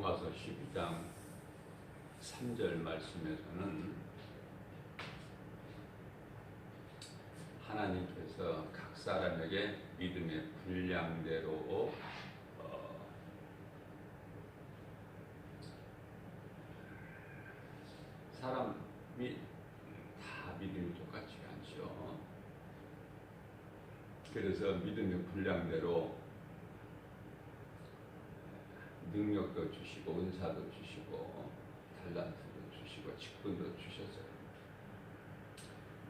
로마서 12장 3절 말씀에서는 하나님께서 각 사람에게 믿음의 분량대로 사람이 다 믿음이 똑같지 않죠. 그래서 믿음의 분량대로 능력도 주시고 은사도 주시고 달란트도 주시고 직분도 주셨어요.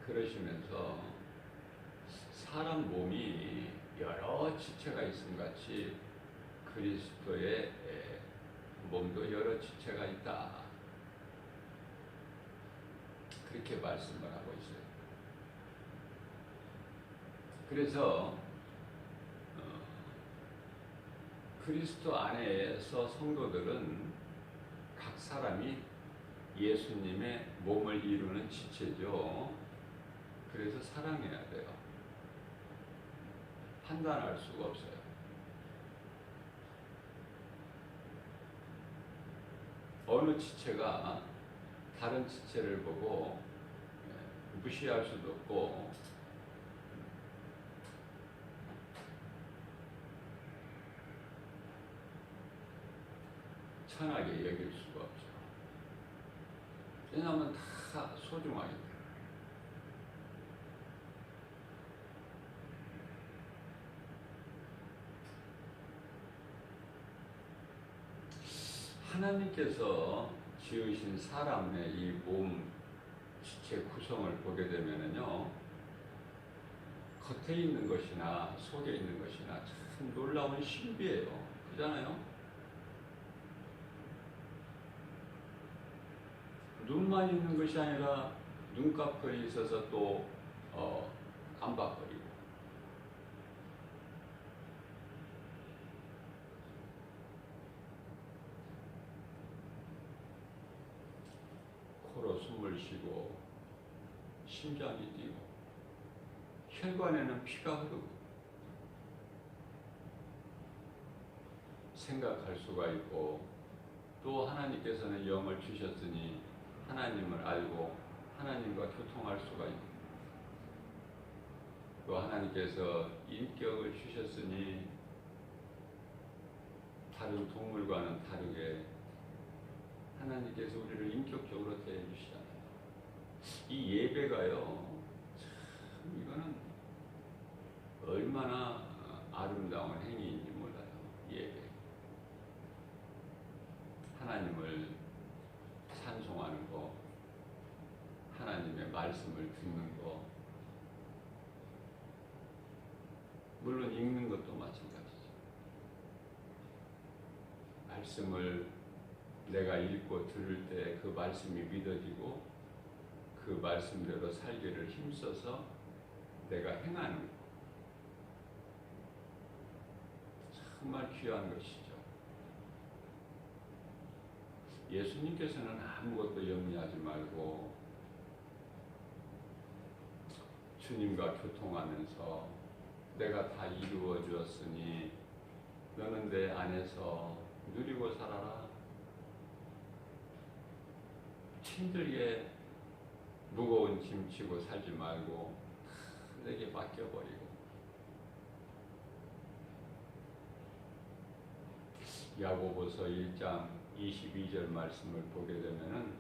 그러시면서 사람 몸이 여러 지체가 있음 같이 그리스도의 몸도 여러 지체가 있다. 그렇게 말씀을 하고 있어요. 그래서 그리스도 안에서 성도들은 각 사람이 예수님의 몸을 이루는 지체죠. 그래서 사랑해야 돼요. 판단할 수가 없어요. 어느 지체가 다른 지체를 보고 무시할 수도 없고 천하게 여길 수가 없죠. 왜냐하면 다 소중하기 때문에. 하나님께서 지으신 사람의 이 몸 지체 구성을 보게 되면은요, 겉에 있는 것이나 속에 있는 것이나 참 놀라운 신비예요. 그잖아요? 눈만 있는 것이 아니라 눈꺼풀이 있어서 또 깜박거리고, 코로 숨을 쉬고 심장이 뛰고 혈관에는 피가 흐르고 생각할 수가 있고, 또 하나님께서는 영을 주셨으니 하나님을 알고 하나님과 교통할 수가 있고, 또 하나님께서 인격을 주셨으니 다른 동물과는 다르게 하나님께서 우리를 인격적으로 대해주시잖아요. 이 예배가요, 참 이거는 얼마나 아름다운 행위인지 몰라요. 예배, 하나님을 찬송하는 거, 하나님의 말씀을 듣는 거, 물론 읽는 것도 마찬가지죠. 말씀을 내가 읽고 들을 때 그 말씀이 믿어지고 그 말씀대로 살기를 힘써서 내가 행하는 것, 정말 귀한 것이죠. 예수님께서는 아무것도 염려하지 말고 주님과 교통하면서 내가 다 이루어 주었으니 너는 내 안에서 누리고 살아라. 힘들게 무거운 짐 지고 살지 말고 내게 맡겨버리고, 야고보서 1장 22절 말씀을 보게 되면은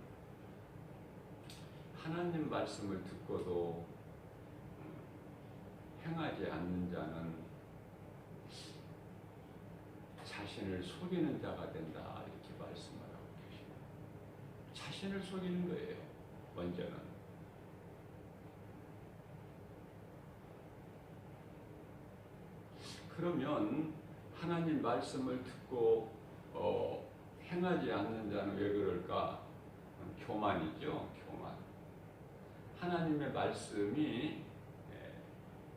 하나님 말씀을 듣고도 행하지 않는 자는 자신을 속이는 자가 된다, 이렇게 말씀을 하고 계십니다. 자신을 속이는 거예요, 먼저는. 그러면 하나님 말씀을 듣고 행하지 않는 자는 왜 그럴까? 교만이죠, 교만. 하나님의 말씀이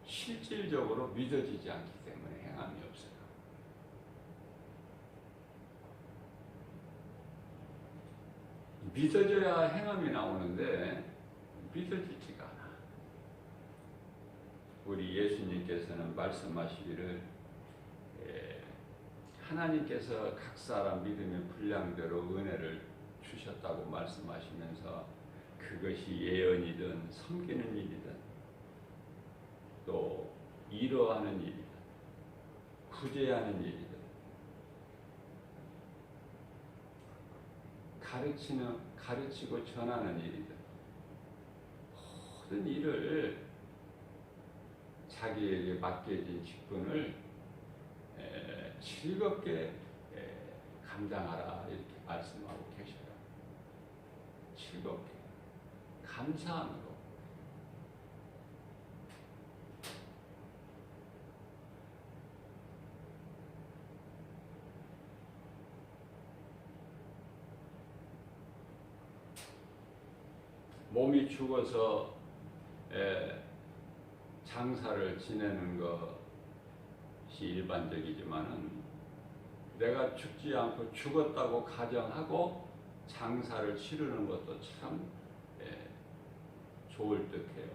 실질적으로 믿어지지 않기 때문에 행함이 없어요. 믿어져야 행함이 나오는데 믿어지지가 않아. 우리 예수님께서는 말씀하시기를 하나님께서 각 사람 믿음의 분량대로 은혜를 주셨다고 말씀하시면서 그것이 예언이든 섬기는 일이든 또 위로하는 일이든 구제하는 일이든 가르치고 전하는 일이든 모든 일을 자기에게 맡겨진 직분을 즐겁게 감당하라 이렇게 말씀하고 계셔요. 즐겁게 감사함으로. 몸이 죽어서 장사를 지내는 것이 일반적이지만은 내가 죽지 않고 죽었다고 가정하고 장사를 치르는 것도 참 좋을 듯해요.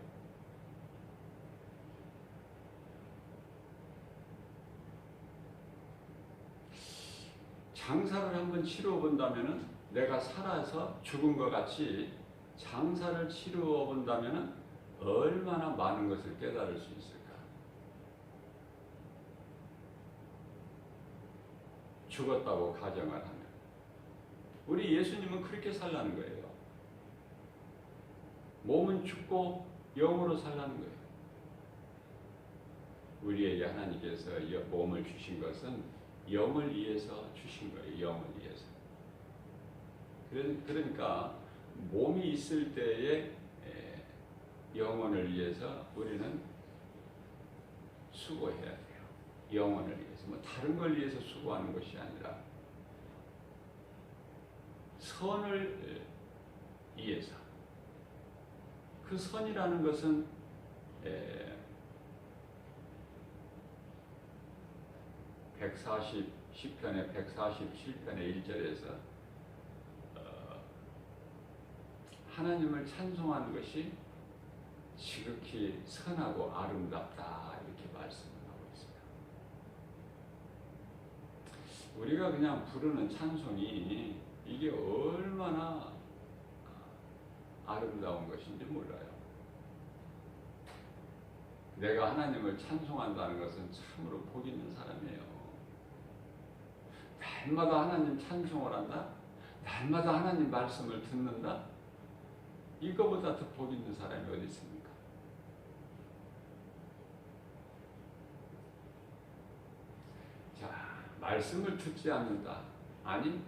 장사를 한번 치러 본다면은 내가 살아서 죽은 것 같이 장사를 치루어 본다면 얼마나 많은 것을 깨달을 수 있을까? 죽었다고 가정을 하면. 우리 예수님은 그렇게 살라는 거예요. 몸은 죽고 영으로 살라는 거예요. 우리에게 하나님께서 몸을 주신 것은 영을 위해서 주신 거예요. 영을 위해서. 그러니까 몸이 있을 때에 영혼을 위해서 우리는 수고해야 돼요. 영혼을 위해서. 뭐 다른 걸 위해서 수고하는 것이 아니라 선을 위해서. 그 선이라는 것은 시편의 147편의 1절에서 하나님을 찬송하는 것이 지극히 선하고 아름답다 이렇게 말씀을 하고 있습니다. 우리가 그냥 부르는 찬송이 이게 얼마나 아름다운 것인지 몰라요. 내가 하나님을 찬송한다는 것은 참으로 복 있는 사람이에요. 날마다 하나님 찬송을 한다? 날마다 하나님 말씀을 듣는다? 이거보다 더 복 있는 사람이 어디 있습니까? 자, 말씀을 듣지 않는다. 아니,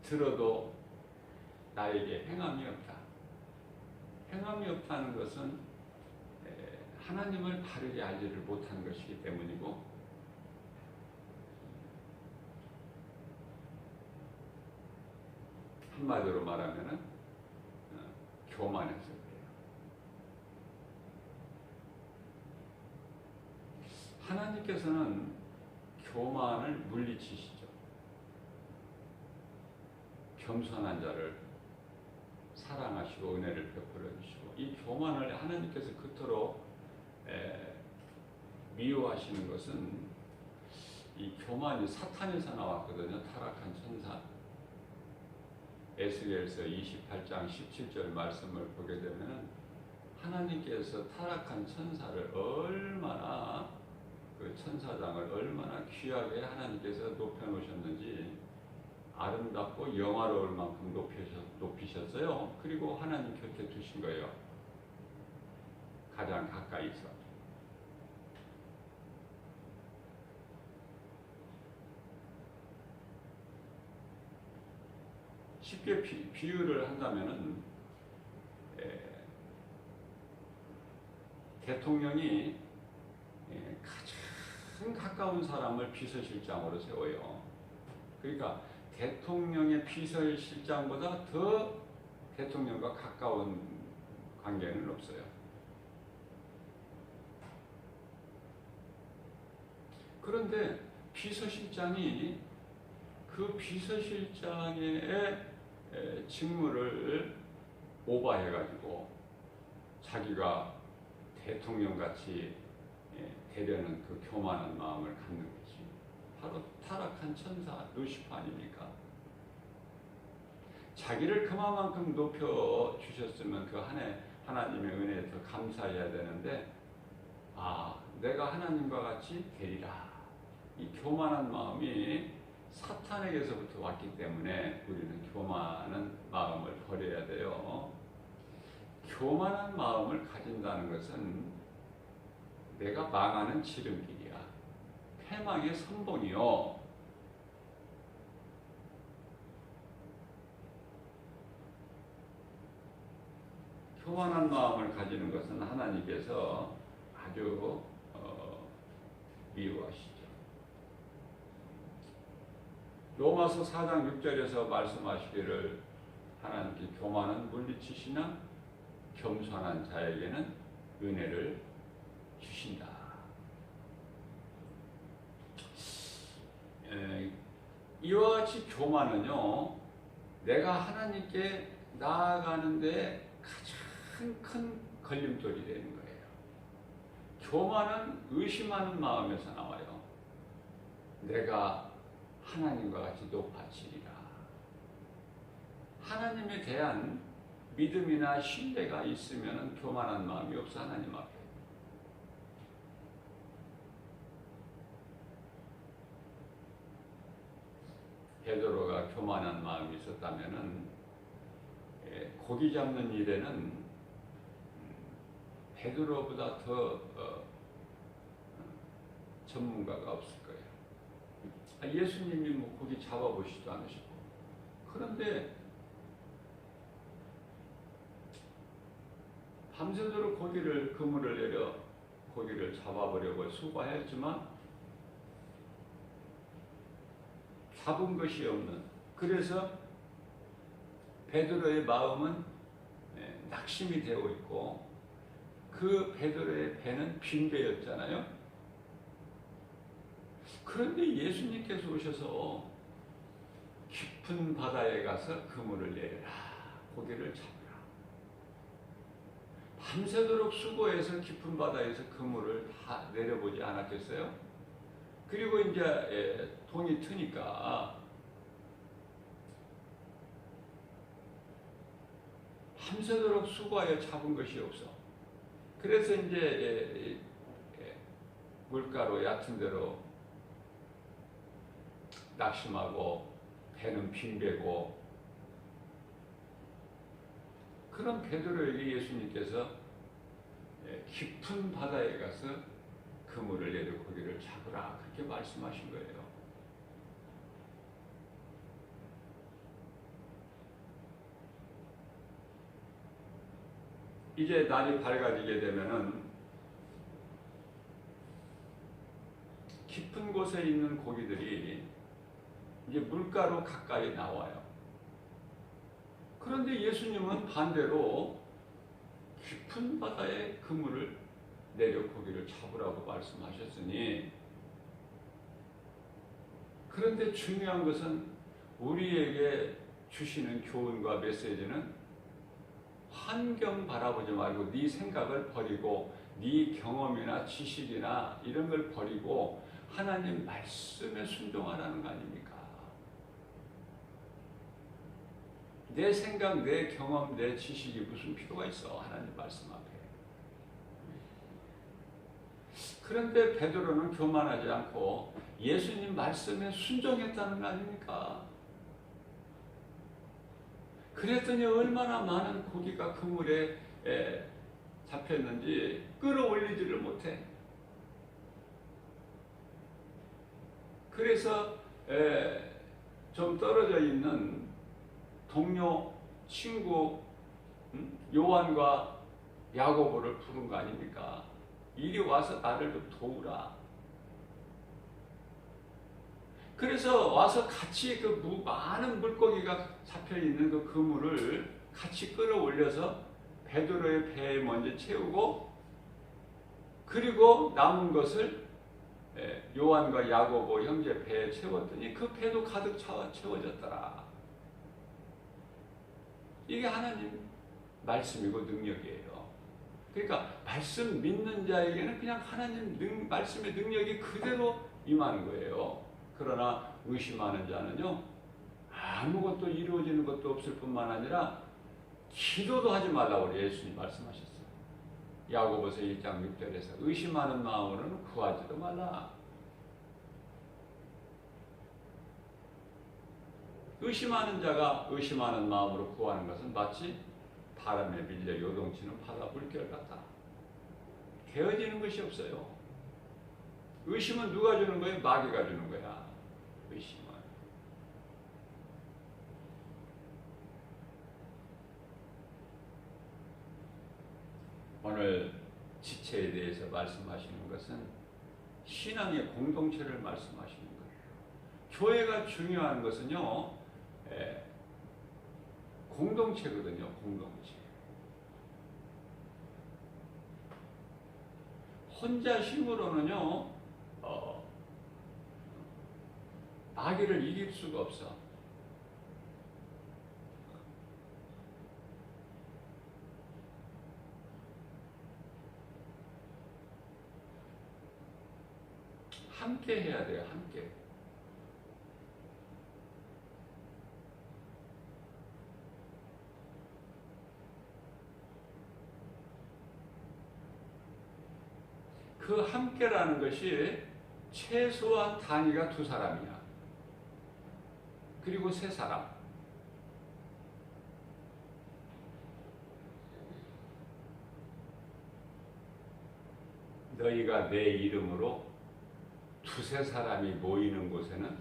들어도 나에게 행함이 없다. 행함이 없다는 것은 하나님을 바르게 알지를 못하는 것이기 때문이고, 한마디로 말하면은 교만해서 그래요. 하나님께서는 교만을 물리치시죠. 겸손한 자를 사랑하시고 은혜를 베풀어 주시고, 이 교만을 하나님께서 그토록 미워하시는 것은 이 교만이 사탄에서 나왔거든요. 타락한 천사. 에스겔서 28장 17절 말씀을 보게 되면 하나님께서 타락한 천사를 얼마나, 그 천사장을 얼마나 귀하게 하나님께서 높여놓으셨는지, 아름답고 영화로울 만큼 높이셨어요. 그리고 하나님 곁에 두신 거예요. 가장 가까이서. 쉽게 비유를 한다면은 대통령이 가장 가까운 사람을 비서실장으로 세워요. 그러니까 대통령의 비서실장보다 더 대통령과 가까운 관계는 없어요. 그런데 비서실장이 그 비서실장의 직무를 오버해가지고 자기가 대통령같이 되려는 그 교만한 마음을 갖는 거지. 바로 타락한 천사 루시퍼 아닙니까? 자기를 그만큼 높여 주셨으면 그 하나님의 은혜에 더 감사해야 되는데, 내가 하나님과 같이 되리라. 이 교만한 마음이 사탄에게서부터 왔기 때문에 우리는 교만한 마음을 버려야 돼요. 교만한 마음을 가진다는 것은 내가 망하는 지름길이야. 패망의 선봉이요. 교만한 마음을 가지는 것은 하나님께서 아주 미워하시죠. 로마서 4장 6절에서 말씀하시기를 하나님께 교만은 물리치시나 겸손한 자에게는 은혜를 주신다. 이와 같이 교만은요, 내가 하나님께 나아가는데 가장 큰 걸림돌이 되는 거예요. 교만은 의심하는 마음에서 나와요. 내가 하나님과 같이 높아지리라. 하나님에 대한 믿음이나 신뢰가 있으면 교만한 마음이 없어, 하나님 앞에. 베드로가 교만한 마음이 있었다면은 고기 잡는 일에는 베드로보다 더 전문가가 없을 거예요. 예수님이 뭐 고기 잡아보시지도 않으시고. 그런데 밤새도록 그물을 내려 고기를 잡아보려고 수고하였지만 잡은 것이 없는, 그래서 베드로의 마음은 낙심이 되어 있고 그 베드로의 배는 빈 배였잖아요. 그런데 예수님께서 오셔서 깊은 바다에 가서 그물을 내려라, 고기를 잡으라. 밤새도록 수고해서 깊은 바다에서 그물을 다 내려보지 않았겠어요? 그리고 이제 동이 트니까 밤새도록 수고하여 잡은 것이 없어. 그래서 이제 물가로 얕은 데로 낙심하고 배는 빈 배고, 그런 베드로에게 예수님께서 깊은 바다에 가서 그물을 내려 고기를 잡으라, 그렇게 말씀하신 거예요. 이제 날이 밝아지게 되면은 깊은 곳에 있는 고기들이 이제 물가로 가까이 나와요. 그런데 예수님은 반대로 깊은 바다에 그물을 내려 고기를 잡으라고 말씀하셨으니, 그런데 중요한 것은 우리에게 주시는 교훈과 메시지는 환경 바라보지 말고 네 생각을 버리고 네 경험이나 지식이나 이런 걸 버리고 하나님 말씀에 순종하라는 거 아닙니까? 내 생각, 내 경험, 내 지식이 무슨 필요가 있어, 하나님 말씀 앞에. 그런데 베드로는 교만하지 않고 예수님 말씀에 순종했다는 거 아닙니까? 그랬더니 얼마나 많은 고기가 그물에 잡혔는지 끌어올리지를 못해. 그래서 좀 떨어져 있는 동료, 친구 요한과 야고보를 부른 거 아닙니까? 이리 와서 나를 좀 도우라. 그래서 와서 같이 그 많은 물고기가 잡혀있는 그 그물을 같이 끌어올려서 베드로의 배에 먼저 채우고, 그리고 남은 것을 요한과 야고보 형제 배에 채웠더니 그 배도 가득 채워졌더라. 이게 하나님 말씀이고 능력이에요. 그러니까 말씀 믿는 자에게는 그냥 하나님 말씀의 능력이 그대로 임하는 거예요. 그러나 의심하는 자는요, 아무것도 이루어지는 것도 없을 뿐만 아니라 기도도 하지 말라고 우리 예수님 말씀하셨어요. 야고보서 1장 6절에서 의심하는 마음으로는 구하지도 말라. 의심하는 자가 의심하는 마음으로 구하는 것은 마치 바람에 밀려 요동치는 바다 물결 같다. 개어지는 것이 없어요. 의심은 누가 주는 거예요? 마귀가 주는 거야. 의심은. 오늘 지체에 대해서 말씀하시는 것은 신앙의 공동체를 말씀하시는 거예요. 교회가 중요한 것은요, 공동체거든요. 공동체. 혼자 힘으로는요, 마귀를 이길 수가 없어. 함께 해야 돼요. 함께. 그 함께라는 것이 최소한 단위가 2사람이야. 그리고 3사람. 너희가 내 이름으로 2-3사람이 모이는 곳에는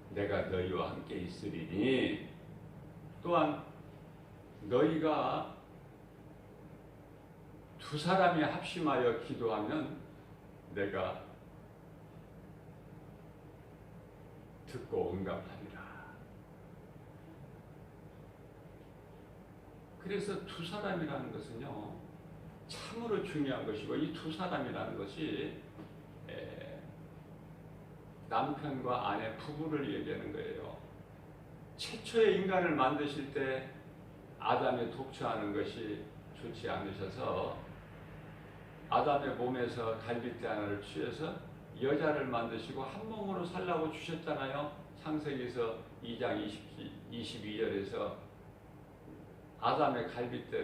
내가 너희와 함께 있으리니, 또한 너희가 2사람이 합심하여 기도하면 내가 듣고 응답하리라. 그래서 2사람이라는 것은요, 참으로 중요한 것이고, 이 2사람이라는 것이 남편과 아내, 부부를 얘기하는 거예요. 최초의 인간을 만드실 때 아담이 독처하는 것이 좋지 않으셔서 아담의 몸에서 갈빗대 하나를 취해서 여자를 만드시고 한 몸으로 살라고 주셨잖아요. 창세기서 2장 22절에서 아담의 갈빗대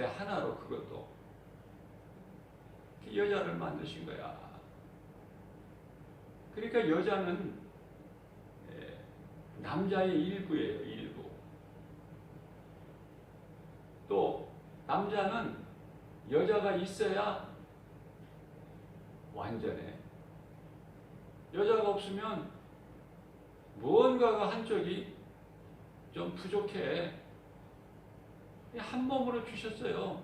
하나로 그것도 여자를 만드신 거야. 그러니까 여자는 남자의 일부예요. 일부. 또 남자는 여자가 있어야 완전해. 여자가 없으면 무언가가 한쪽이 좀 부족해. 한 몸으로 주셨어요.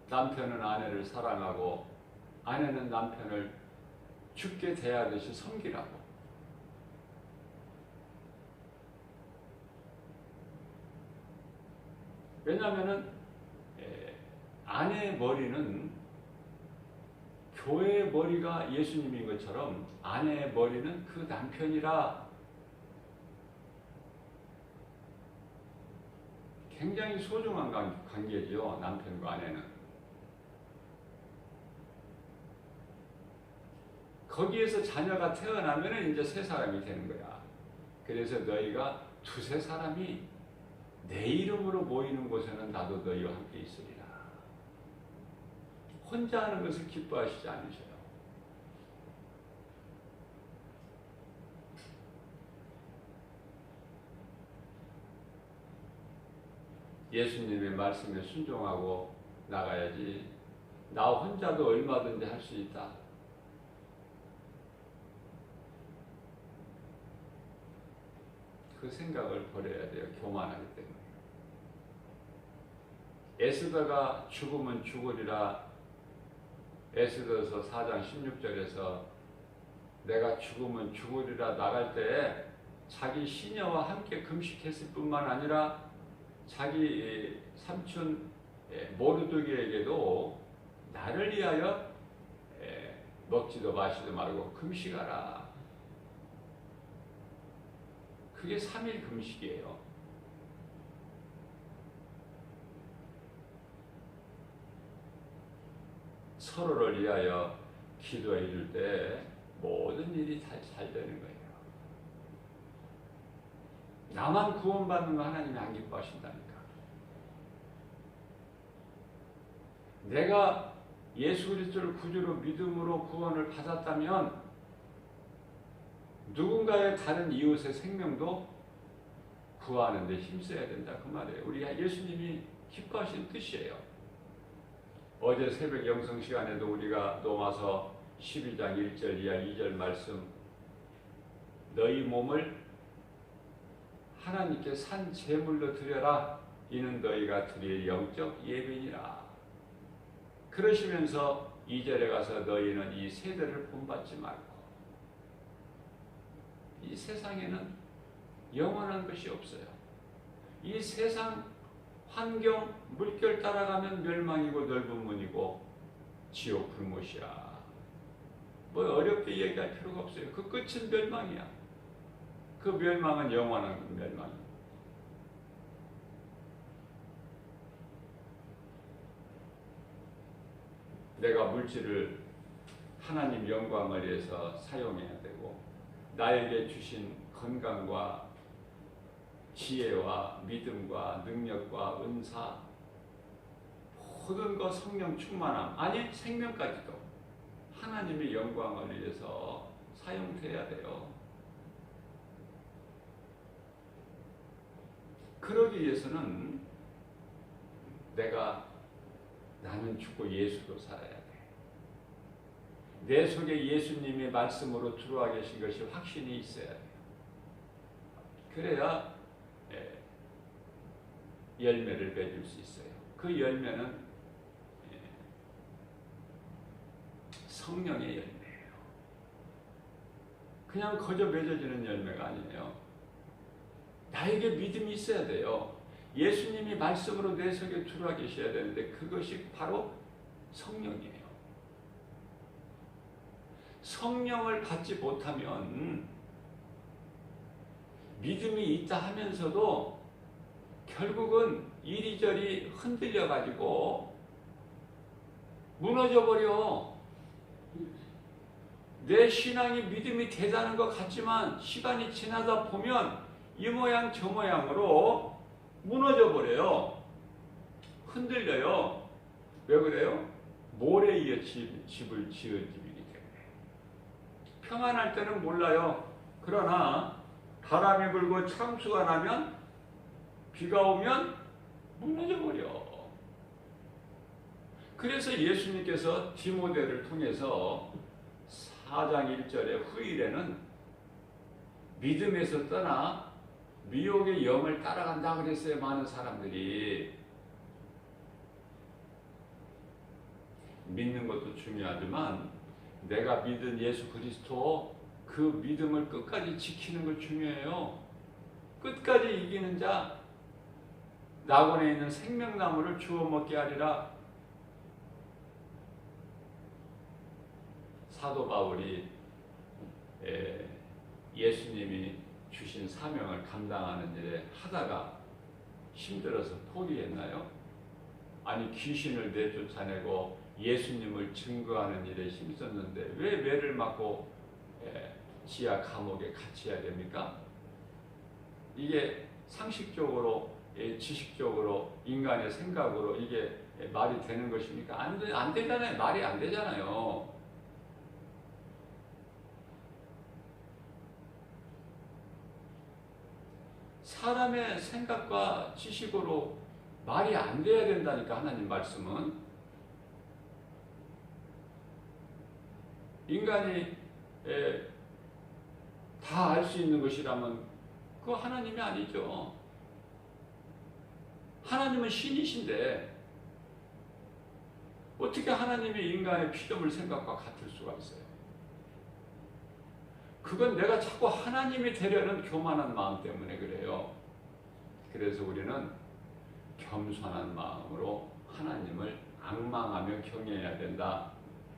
남편은 아내를 사랑하고 아내는 남편을 죽게 대하듯이 섬기라고. 왜냐하면 아내의 머리는 교회의 머리가 예수님인 것처럼 아내의 머리는 그 남편이라. 굉장히 소중한 관계지요. 남편과 아내는. 거기에서 자녀가 태어나면 이제 3사람이 되는 거야. 그래서 너희가 2-3사람이 내 이름으로 모이는 곳에는 나도 너희와 함께 있으리라. 혼자 하는 것을 기뻐하시지 않으셔요. 예수님의 말씀에 순종하고 나가야지. 나 혼자도 얼마든지 할 수 있다. 그 생각을 버려야 돼요. 교만하기 때문에. 에스더가 죽으면 죽으리라. 에스더서 4장 16절에서 내가 죽으면 죽으리라 나갈 때 자기 시녀와 함께 금식했을 뿐만 아니라 자기 삼촌 모르드게에게도 나를 위하여 먹지도 마시도 말고 금식하라. 그게 3일 금식이에요. 서로를 위하여 기도해 줄 때 모든 일이 잘 되는 거예요. 나만 구원받는 거 하나님이 안 기뻐하신다니까. 내가 예수 그리스도를 구주로 믿음으로 구원을 받았다면 누군가의 다른 이웃의 생명도 구하는 데 힘써야 된다 그 말이에요. 우리 예수님이 기뻐하시는 뜻이에요. 어제 새벽 영성 시간에도 우리가 로마서 12장 1절 이하 2절 말씀, 너희 몸을 하나님께 산 제물로 드려라. 이는 너희가 드릴 영적 예배니라. 그러시면서 2절에 가서 너희는 이 세대를 본받지 말고, 이 세상에는 영원한 것이 없어요. 이 세상 환경 물결 따라가면 멸망이고 넓은 문이고 지옥 불못이야. 뭐 어렵게 얘기할 필요가 없어요. 그 끝은 멸망이야. 그 멸망은 영원한 멸망이야. 내가 물질을 하나님 영광을 위해서 사용해야 되고, 나에게 주신 건강과 지혜와 믿음과 능력과 은사, 모든 것 성령 충만함, 아니 생명까지도 하나님의 영광을 위해서 사용돼야 돼요. 그러기 위해서는 나는 죽고 예수로 살아야 돼. 내 속에 예수님의 말씀으로 들어와 계신 것이 확신이 있어야 돼요. 그래야 열매를 맺을 수 있어요. 그 열매는 성령의 열매예요. 그냥 거저 맺어지는 열매가 아니에요. 나에게 믿음이 있어야 돼요. 예수님이 말씀으로 내 속에 들어와 계셔야 되는데 그것이 바로 성령이에요. 성령을 받지 못하면 믿음이 있다 하면서도 결국은 이리저리 흔들려 가지고 무너져 버려. 내 신앙이 믿음이 대단한 것 같지만 시간이 지나다 보면 이 모양 저 모양으로 무너져 버려요. 흔들려요. 왜 그래요? 모래에 이어 집을 지은 집이기 때문에. 평안할 때는 몰라요. 그러나 바람이 불고 창수가 나면, 비가 오면 무너져 버려. 그래서 예수님께서 디모데를 통해서 4장 1절에 후일에는 믿음에서 떠나 미혹의 영을 따라간다 그랬어요. 많은 사람들이. 믿는 것도 중요하지만 내가 믿은 예수 그리스도 그 믿음을 끝까지 지키는 것 중요해요. 끝까지 이기는 자 낙원에 있는 생명나무를 주워 먹게 하리라. 사도 바울이 예수님이 주신 사명을 감당하는 일에 하다가 힘들어서 포기했나요? 아니 귀신을 내쫓아내고 예수님을 증거하는 일에 힘썼는데 왜 매를 맞고 지하 감옥에 갇혀야 됩니까? 이게 상식적으로 지식적으로 인간의 생각으로 이게 말이 되는 것입니까? 안 되잖아요. 말이 안 되잖아요. 사람의 생각과 지식으로 말이 안 돼야 된다니까. 하나님 말씀은 인간이 다 알 수 있는 것이라면 그거 하나님이 아니죠. 하나님은 신이신데 어떻게 하나님이 인간의 피조물 생각과 같을 수가 있어요? 그건 내가 자꾸 하나님이 되려는 교만한 마음 때문에 그래요. 그래서 우리는 겸손한 마음으로 하나님을 앙망하며 경외해야 된다.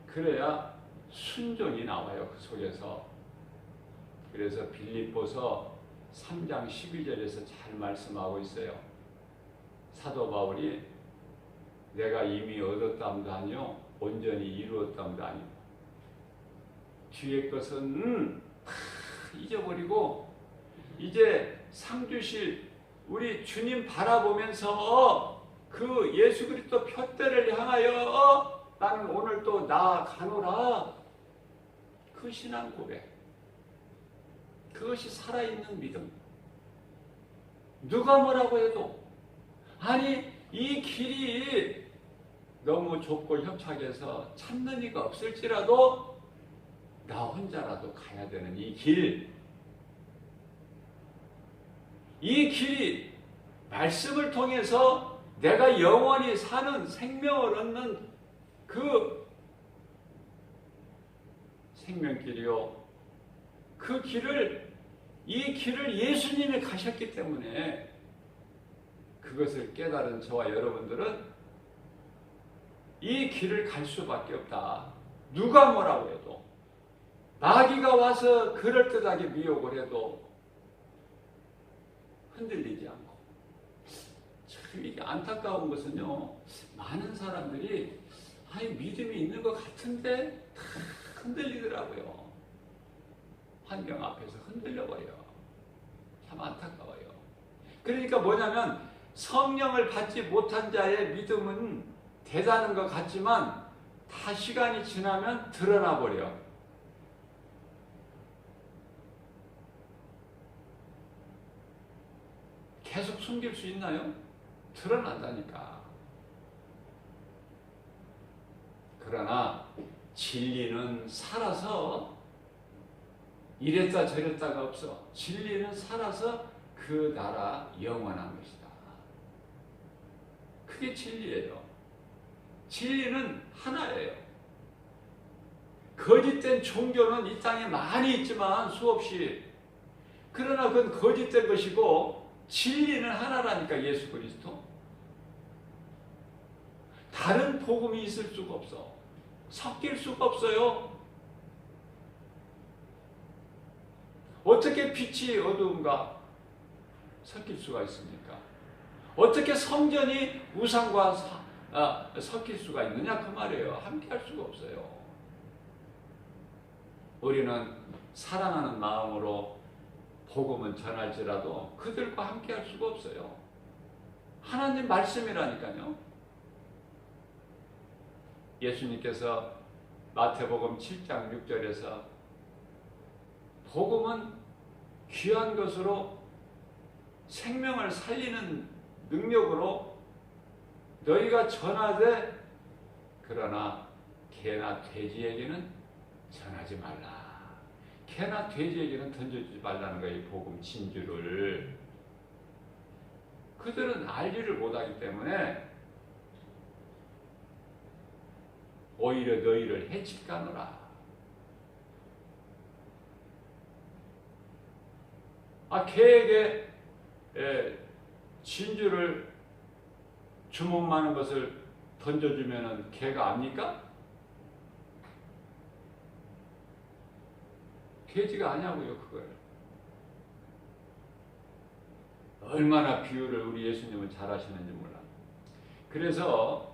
그래야 순종이 나와요. 그 속에서. 그래서 빌립보서 3장 12절에서 잘 말씀하고 있어요. 사도 바울이 내가 이미 얻었담도 아니요 온전히 이루었다도 아니고 뒤에 것은 다 잊어버리고 이제 상 주실 우리 주님 바라보면서 그 예수 그리스도 표대를 향하여 나는 오늘 또 나아가노라. 그 신앙 고백, 그것이 살아있는 믿음. 누가 뭐라고 해도, 아니 이 길이 너무 좁고 협착해서 찾는 이가 없을지라도 나 혼자라도 가야 되는 이 길, 이 길이 말씀을 통해서 내가 영원히 사는 생명을 얻는 그 생명길이요. 그 길을, 이 길을 예수님이 가셨기 때문에 그것을 깨달은 저와 여러분들은 이 길을 갈 수밖에 없다. 누가 뭐라고 해도, 마귀가 와서 그럴듯하게 미혹을 해도 흔들리지 않고. 참 이게 안타까운 것은요, 많은 사람들이 아니 믿음이 있는 것 같은데 다 흔들리더라고요. 환경 앞에서 흔들려버려요. 참 안타까워요. 그러니까 뭐냐면 성령을 받지 못한 자의 믿음은 대단한 것 같지만 다 시간이 지나면 드러나 버려. 계속 숨길 수 있나요? 드러난다니까. 그러나 진리는 살아서 이랬다 저랬다가 없어. 진리는 살아서 그 나라 영원한 것이다. 그게 진리예요. 진리는 하나예요. 거짓된 종교는 이 땅에 많이 있지만 수없이, 그러나 그건 거짓된 것이고 진리는 하나라니까. 예수 그리스도. 다른 복음이 있을 수가 없어. 섞일 수가 없어요. 어떻게 빛이 어두움과 섞일 수가 있습니까? 어떻게 성전이 우상과 섞일 수가 있느냐 그 말이에요. 함께 할 수가 없어요. 우리는 사랑하는 마음으로 복음은 전할지라도 그들과 함께 할 수가 없어요. 하나님 말씀이라니까요. 예수님께서 마태복음 7장 6절에서 복음은 귀한 것으로 생명을 살리는 능력으로 너희가 전하되 그러나 개나 돼지에게는 전하지 말라. 개나 돼지에게는 던져주지 말라는 거예요. 이 복음 진주를. 그들은 알지를 못하기 때문에 오히려 너희를 해칠까노라. 개에게 진주를 주먹 많은 것을 던져주면 개가 압니까? 돼지가 아냐고요, 그걸. 얼마나 비유를 우리 예수님은 잘 하시는지 몰라. 그래서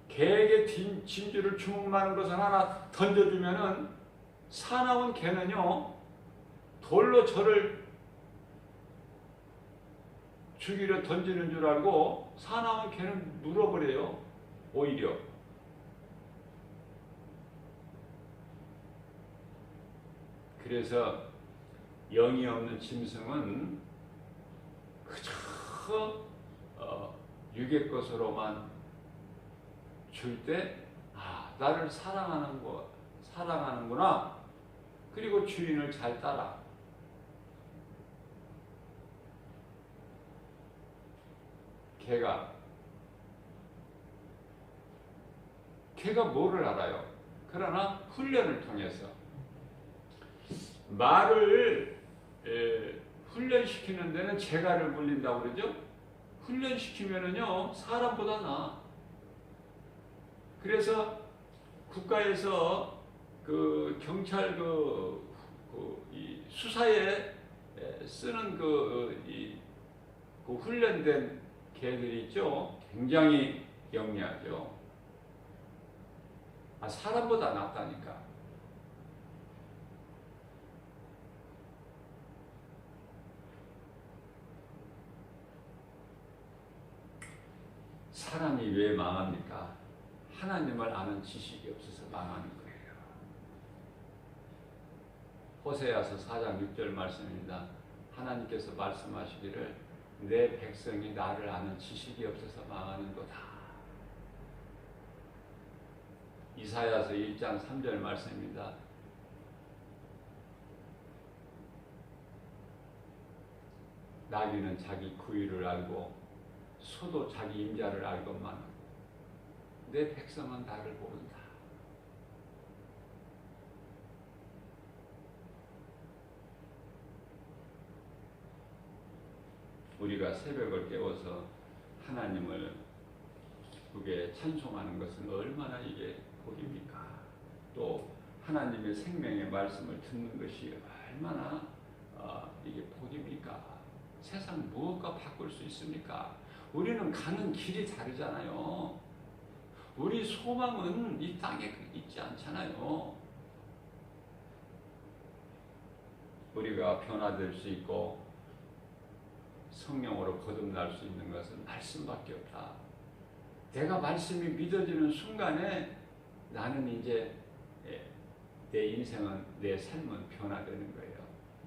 개에게 진주를 주먹 많은 것을 하나 던져주면은 사나운 개는요, 돌로 저를 죽이려 던지는 줄 알고 사나운 개는 물어버려요. 오히려. 그래서 영이 없는 짐승은 그저 육의 것으로만 줄 때 나를 사랑하는구나. 그리고 주인을 잘 따라. 개가 뭐를 알아요? 그러나 훈련을 통해서 말을 훈련시키는 데는 재갈을 물린다고 그러죠? 훈련시키면은요 사람보다 나아. 그래서 국가에서 그 경찰 이 수사에 쓰는 그 훈련된 개들이 있죠. 굉장히 영리하죠. 사람보다 낫다니까. 사람이 왜 망합니까? 하나님을 아는 지식이 없어서 망하는 거예요. 호세아서 4장 6절 말씀입니다. 하나님께서 말씀하시기를 내 백성이 나를 아는 지식이 없어서 망하는도다. 이사야서 1장 3절 말씀입니다. 나귀는 자기 구유를 알고 소도 자기 임자를 알건만 내 백성은 나를 모른다. 우리가 새벽을 깨워서 하나님을 기쁘게 찬송하는 것은 얼마나 이게 복입니까? 또 하나님의 생명의 말씀을 듣는 것이 얼마나 이게 복입니까? 세상 무엇과 바꿀 수 있습니까? 우리는 가는 길이 다르잖아요. 우리 소망은 이 땅에 있지 않잖아요. 우리가 변화될 수 있고 성령으로 거듭날 수 있는 것은 말씀밖에 없다. 내가 말씀이 믿어지는 순간에 나는 이제 내 인생은, 내 삶은 변화되는 거예요.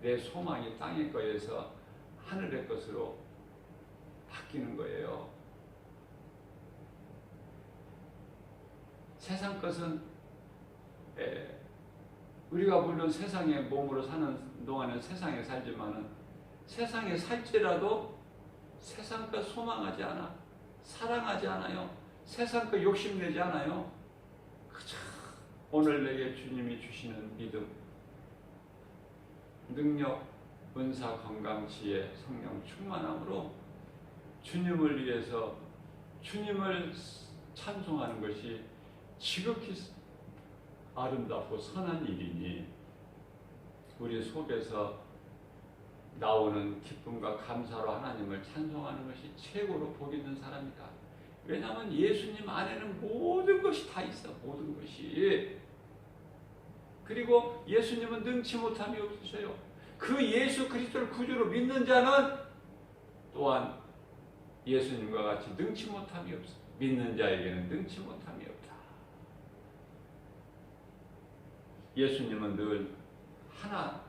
내 소망이 땅의 것에서 하늘의 것으로 바뀌는 거예요. 세상 것은 우리가 물론 세상의 몸으로 사는 동안은 세상에 살지만은 세상에 살지라도 세상 것 소망하지 않아. 사랑하지 않아요. 세상 것 욕심내지 않아요. 그저 오늘 내게 주님이 주시는 믿음, 능력, 은사, 건강, 지혜, 성령 충만함으로 주님을 위해서 주님을 찬송하는 것이 지극히 아름답고 선한 일이니 우리 속에서 나오는 기쁨과 감사로 하나님을 찬송하는 것이 최고로 복 있는 사람이다. 왜냐하면 예수님 안에는 모든 것이 다 있어. 모든 것이. 그리고 예수님은 능치 못함이 없으셔요. 그 예수 그리스도를 구주로 믿는 자는 또한 예수님과 같이 능치 못함이 없어. 믿는 자에게는 능치 못함이 없다. 예수님은 늘 하나,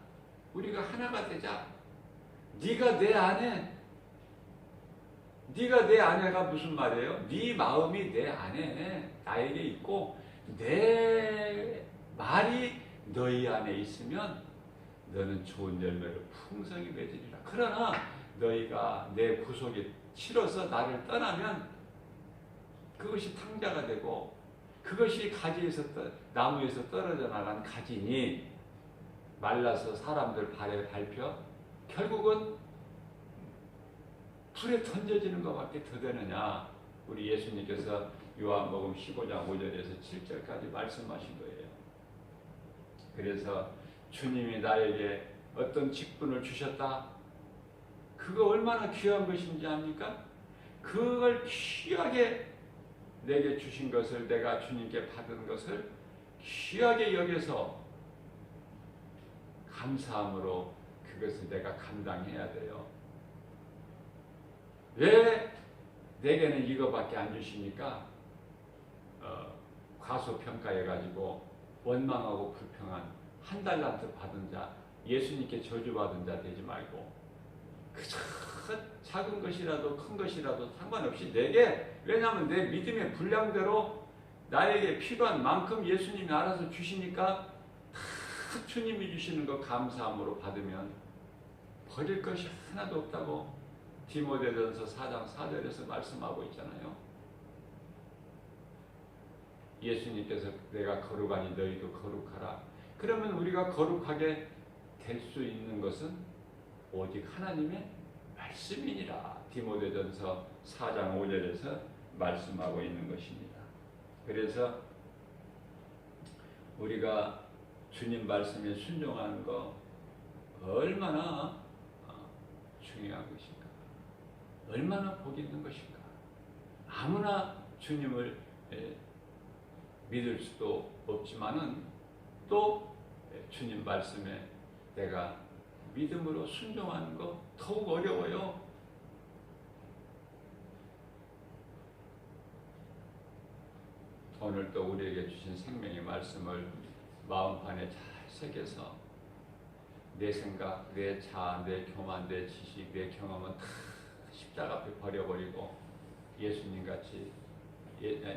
우리가 하나가 되자. 네가 내 안에, 네가 내 안에가 무슨 말이에요? 네 마음이 내 안에 나에게 있고 내 말이 너희 안에 있으면 너는 좋은 열매를 풍성히 맺으리라. 그러나 너희가 내 구속에 치러서 나를 떠나면 그것이 탕자가 되고 그것이 가지에서 나무에서 떨어져 나간 가지니 말라서 사람들 발에 밟혀 결국은 불에 던져지는 것밖에 더 되느냐. 우리 예수님께서 요한복음 15장 5절에서 7절까지 말씀하신 거예요. 그래서 주님이 나에게 어떤 직분을 주셨다. 그거 얼마나 귀한 것인지 압니까? 그걸 귀하게 내게 주신 것을, 내가 주님께 받은 것을 귀하게 여겨서 감사함으로 그것을 내가 감당해야 돼요. 왜 내게는 이거밖에 안 주시니까 과소평가해가지고 원망하고 불평한 한 달란트 받은 자, 예수님께 저주받은 자 되지 말고 그저 작은 것이라도 큰 것이라도 상관없이 내게, 왜냐하면 내 믿음의 분량대로 나에게 필요한 만큼 예수님이 알아서 주시니까 다 주님이 주시는 거 감사함으로 받으면 버릴 것이 하나도 없다고 디모데전서 4장 4절에서 말씀하고 있잖아요. 예수님께서 내가 거룩하니 너희도 거룩하라. 그러면 우리가 거룩하게 될 수 있는 것은 오직 하나님의 말씀이니라. 디모데전서 4장 5절에서 말씀하고 있는 것입니다. 그래서 우리가 주님 말씀에 순종하는 거 얼마나 중요한 것인가. 얼마나 복 있는 것인가. 아무나 주님을 믿을 수도 없지만은 또 주님 말씀에 내가 믿음으로 순종하는 거 더욱 어려워요. 오늘 또 우리에게 주신 생명의 말씀을 마음판에 잘 새겨서 내 생각, 내 자아, 내 교만, 내 지식, 내 경험은 다 십자가 앞에 버려버리고 예수님같이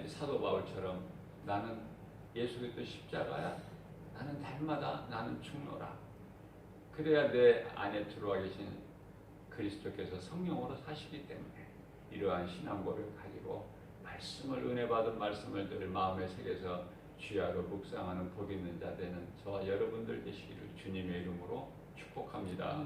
사도 바울처럼 나는 예수 그리스도 십자가야. 나는 날마다 나는 죽노라. 그래야 내 안에 들어와 계신 그리스도께서 성령으로 사시기 때문에 이러한 신앙고를 가지고 말씀을 은혜 받은 말씀을 늘 마음에 새겨서 주야로 묵상하는 복 있는 자 되는 저와 여러분들 되시기를 주님의 이름으로 축복합니다.